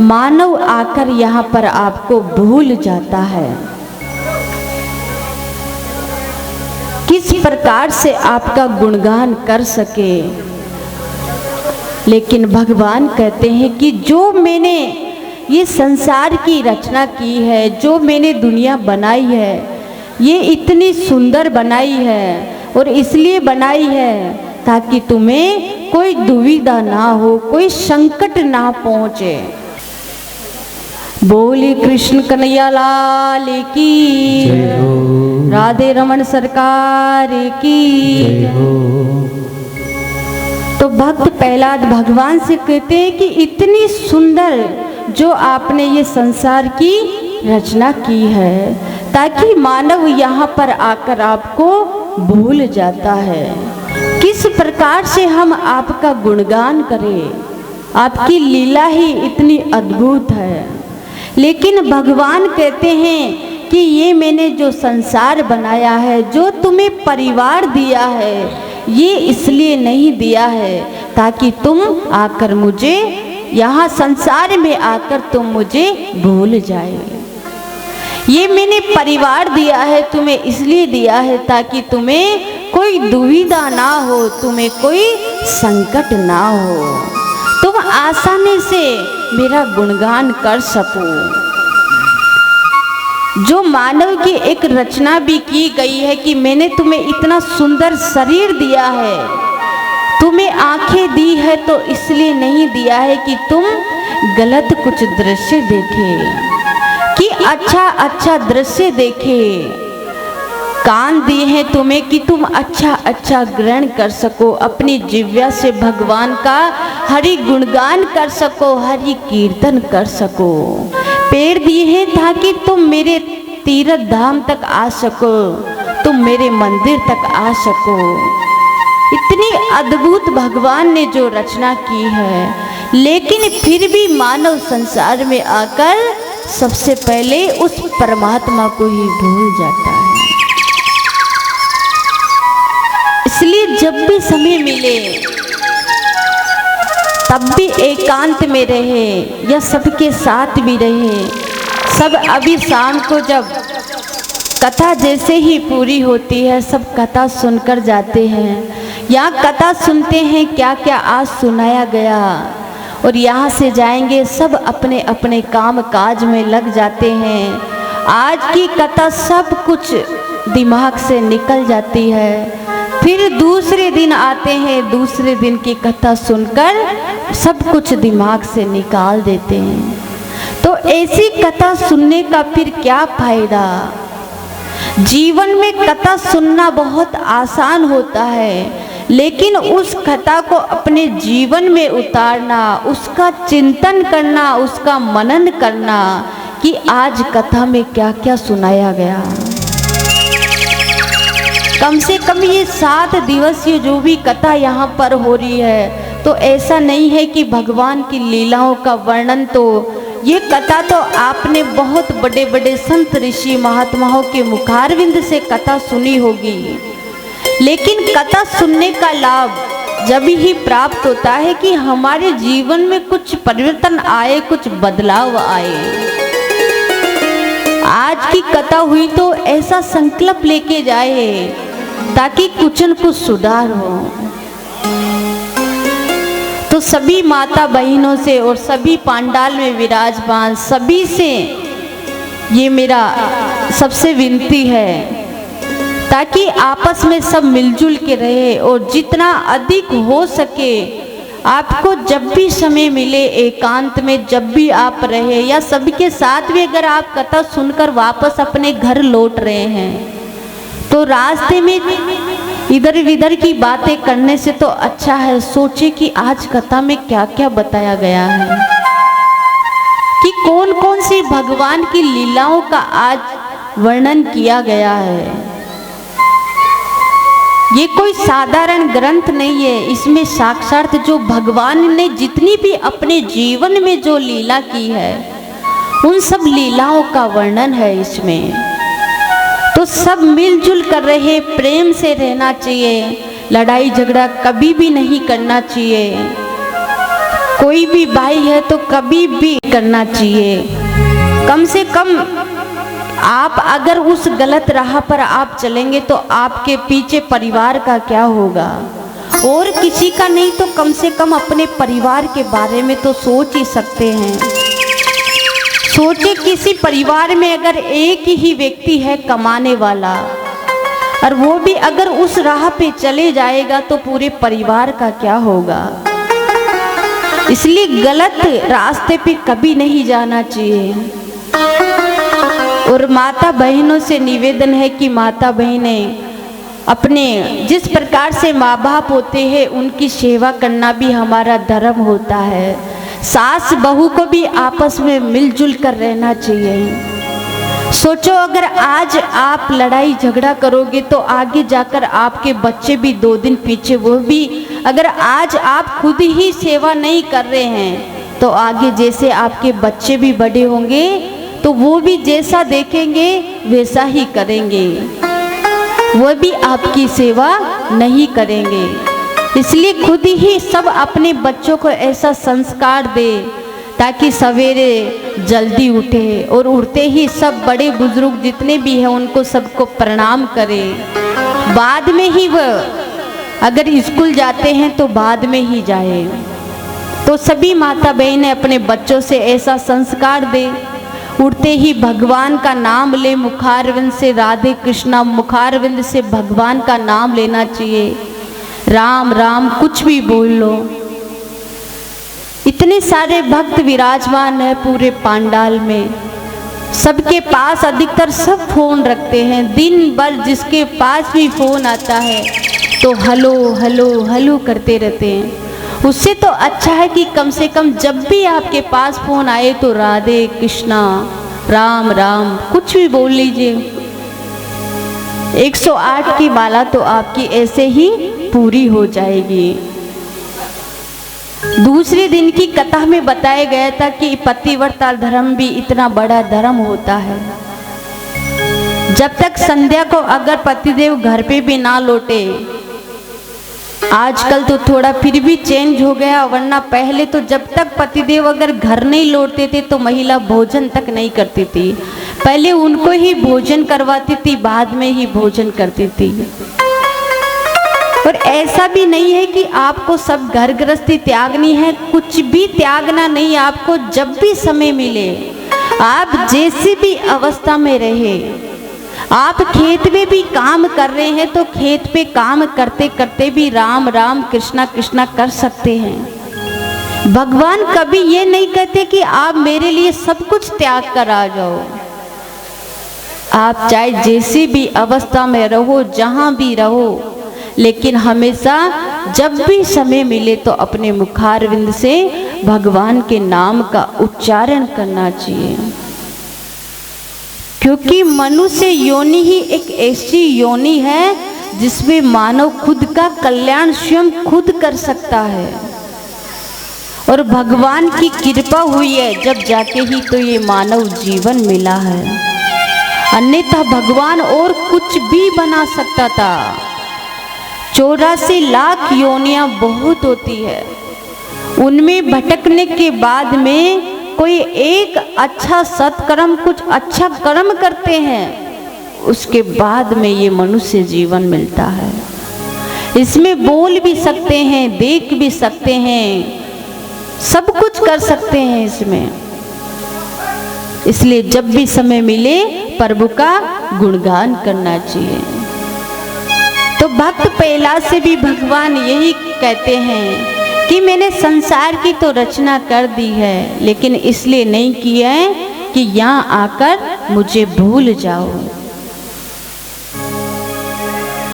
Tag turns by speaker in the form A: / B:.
A: मानव आकर यहाँ पर आपको भूल जाता है। किस प्रकार से आपका गुणगान कर सके, लेकिन भगवान कहते हैं कि जो मैंने ये संसार की रचना की है, जो मैंने दुनिया बनाई है, ये इतनी सुंदर बनाई है और इसलिए बनाई है ताकि तुम्हें कोई दुविधा ना हो, कोई संकट ना पहुंचे। बोले कृष्ण कन्हैया लाल की, राधे रमन सरकार की। तो भक्त प्रहलाद भगवान से कहते हैं कि इतनी सुंदर जो आपने ये संसार की रचना की है, ताकि मानव यहाँ पर आकर आपको भूल जाता है। किस प्रकार से हम आपका गुणगान करें, आपकी लीला ही इतनी अद्भुत है। लेकिन भगवान कहते हैं कि ये मैंने जो संसार बनाया है, जो तुम्हें परिवार दिया है, ये इसलिए नहीं दिया है ताकि तुम आकर मुझे यहाँ संसार में आकर तुम मुझे भूल जाए। ये मैंने परिवार दिया है, तुम्हें इसलिए दिया है ताकि तुम्हें कोई दुविधा ना हो, तुम्हें कोई संकट ना हो, तुम आसानी से मेरा गुणगान कर सको। जो मानव की एक रचना भी की गई है कि मैंने तुम्हें इतना सुंदर शरीर दिया है, तुम्हें आंखें दी है, तो इसलिए नहीं दिया है कि तुम गलत कुछ दृश्य देखे, कि अच्छा अच्छा दृश्य देखे। कान दिए हैं तुम्हें कि तुम अच्छा अच्छा ग्रहण कर सको, अपनी जिह्वा से भगवान का हरि गुणगान कर सको, हरि कीर्तन कर सको। पैर दिए हैं ताकि तुम मेरे तीर्थ धाम तक आ सको, तुम मेरे मंदिर तक आ सको। इतनी अद्भुत भगवान ने जो रचना की है, लेकिन फिर भी मानव संसार में आकर सबसे पहले उस परमात्मा को ही भूल जाता है। इसलिए जब भी समय मिले तब भी एकांत में रहे या सबके साथ भी रहे। सब अभी शाम को जब कथा जैसे ही पूरी होती है, सब कथा सुनकर जाते हैं। यहाँ कथा सुनते हैं क्या क्या आज सुनाया गया, और यहाँ से जाएंगे सब अपने अपने काम काज में लग जाते हैं। आज की कथा सब कुछ दिमाग से निकल जाती है। फिर दूसरे दिन आते हैं, दूसरे दिन की कथा सुनकर सब कुछ दिमाग से निकाल देते हैं। तो ऐसी कथा सुनने का फिर क्या फायदा। जीवन में कथा सुनना बहुत आसान होता है, लेकिन उस कथा को अपने जीवन में उतारना, उसका चिंतन करना, उसका मनन करना कि आज कथा में क्या क्या सुनाया गया। कम से कम ये 7 दिवसीय जो भी कथा यहाँ पर हो रही है, तो ऐसा नहीं है कि भगवान की लीलाओं का वर्णन, तो ये कथा तो आपने बहुत बड़े बड़े संत ऋषि महात्माओं के मुखारविंद से कथा सुनी होगी। लेकिन कथा सुनने का लाभ जब ही प्राप्त होता है कि हमारे जीवन में कुछ परिवर्तन आए, कुछ बदलाव आए। आज की कथा हुई तो ऐसा संकल्प लेके जाए ताकि कुछ न कुछ सुधार हो। तो सभी माता बहनों से और सभी पंडाल में विराजमान सभी से ये मेरा सबसे विनती है, ताकि आपस में सब मिलजुल के रहे और जितना अधिक हो सके आपको जब भी समय मिले एकांत में, जब भी आप रहे या सबके साथ भी अगर आप कथा सुनकर वापस अपने घर लौट रहे हैं, तो रास्ते में इधर इधर की बातें करने से तो अच्छा है सोचे कि आज कथा में क्या क्या बताया गया है, कि कौन कौन सी भगवान की लीलाओं का आज वर्णन किया गया है। ये कोई साधारण ग्रंथ नहीं है, इसमें साक्षात जो भगवान ने जितनी भी अपने जीवन में जो लीला की है, उन सब लीलाओं का वर्णन है इसमें। तो सब मिलजुल कर रहे, प्रेम से रहना चाहिए, लड़ाई झगड़ा कभी भी नहीं करना चाहिए। कोई भी भाई है तो कभी भी करना चाहिए। कम से कम आप अगर उस गलत राह पर आप चलेंगे तो आपके पीछे परिवार का क्या होगा, और किसी का नहीं तो कम से कम अपने परिवार के बारे में तो सोच ही सकते हैं। सोचे किसी परिवार में अगर एक ही व्यक्ति है कमाने वाला, और वो भी अगर उस राह पे चले जाएगा तो पूरे परिवार का क्या होगा। इसलिए गलत रास्ते पे कभी नहीं जाना चाहिए। और माता बहनों से निवेदन है कि माता बहनें अपने जिस प्रकार से माँ बाप होते हैं उनकी सेवा करना भी हमारा धर्म होता है। सास बहू को भी आपस में मिलजुल कर रहना चाहिए। सोचो अगर आज आप लड़ाई झगड़ा करोगे तो आगे जाकर आपके बच्चे भी 2 दिन पीछे, वो भी अगर आज आप खुद ही सेवा नहीं कर रहे हैं तो आगे जैसे आपके बच्चे भी बड़े होंगे तो वो भी जैसा देखेंगे वैसा ही करेंगे, वो भी आपकी सेवा नहीं करेंगे। इसलिए खुद ही सब अपने बच्चों को ऐसा संस्कार दे ताकि सवेरे जल्दी उठे और उठते ही सब बड़े बुजुर्ग जितने भी हैं उनको सबको प्रणाम करे। बाद में ही वह अगर स्कूल जाते हैं तो बाद में ही जाए। तो सभी माता बहनें अपने बच्चों से ऐसा संस्कार दे, उठते ही भगवान का नाम ले, मुखारविंद से राधे कृष्णा, मुखारविंद से भगवान का नाम लेना चाहिए। राम राम कुछ भी बोल लो। इतने सारे भक्त विराजमान है पूरे पंडाल में, सबके पास अधिकतर सब फोन रखते हैं। दिन भर जिसके पास भी फोन आता है तो हेलो हेलो हेलो करते रहते हैं। उससे तो अच्छा है कि कम से कम जब भी आपके पास फोन आए तो राधे कृष्णा राम राम कुछ भी बोल लीजिए। 108 की माला तो आपकी ऐसे ही पूरी हो जाएगी। दूसरे दिन की कथा में बताया गया था कि पतिव्रता धर्म भी इतना बड़ा धर्म होता है। जब तक संध्या को अगर पतिदेव घर पे भी ना लौटे, आजकल तो थोड़ा फिर भी चेंज हो गया, वरना पहले तो जब तक पतिदेव अगर घर नहीं लौटते थे तो महिला भोजन तक नहीं करती थी। पहले उनको ही भोजन करवाती थी, बाद में ही भोजन करती थी। और ऐसा भी नहीं है कि आपको सब घर गृहस्थी त्यागनी है, कुछ भी त्यागना नहीं। आपको जब भी समय मिले, आप जैसी भी अवस्था में रहे, आप खेत में भी काम कर रहे हैं तो खेत पे काम करते करते भी राम राम कृष्णा कृष्णा कर सकते हैं। भगवान कभी ये नहीं कहते कि आप मेरे लिए सब कुछ त्याग कर आ जाओ। आप चाहे जैसी भी अवस्था में रहो, जहां भी रहो, लेकिन हमेशा जब भी समय मिले तो अपने मुखारविंद से भगवान के नाम का उच्चारण करना चाहिए। क्योंकि मनुष्य योनि ही एक ऐसी योनि है जिसमें मानव खुद का कल्याण स्वयं खुद कर सकता है। और भगवान की कृपा हुई है जब जाके ही तो ये मानव जीवन मिला है, अन्यथा भगवान और कुछ भी बना सकता था। 84 लाख योनियां बहुत होती है, उनमें भटकने के बाद में कोई एक अच्छा सत्कर्म, कुछ अच्छा कर्म करते हैं, उसके बाद में ये मनुष्य जीवन मिलता है। इसमें बोल भी सकते हैं, देख भी सकते हैं, सब कुछ कर सकते हैं इसमें। इसलिए जब भी समय मिले प्रभु का गुणगान करना चाहिए। तो भक्त पहला से भी भगवान यही कहते हैं कि मैंने संसार की तो रचना कर दी है, लेकिन इसलिए नहीं किया है कि यहाँ आकर मुझे भूल जाओ।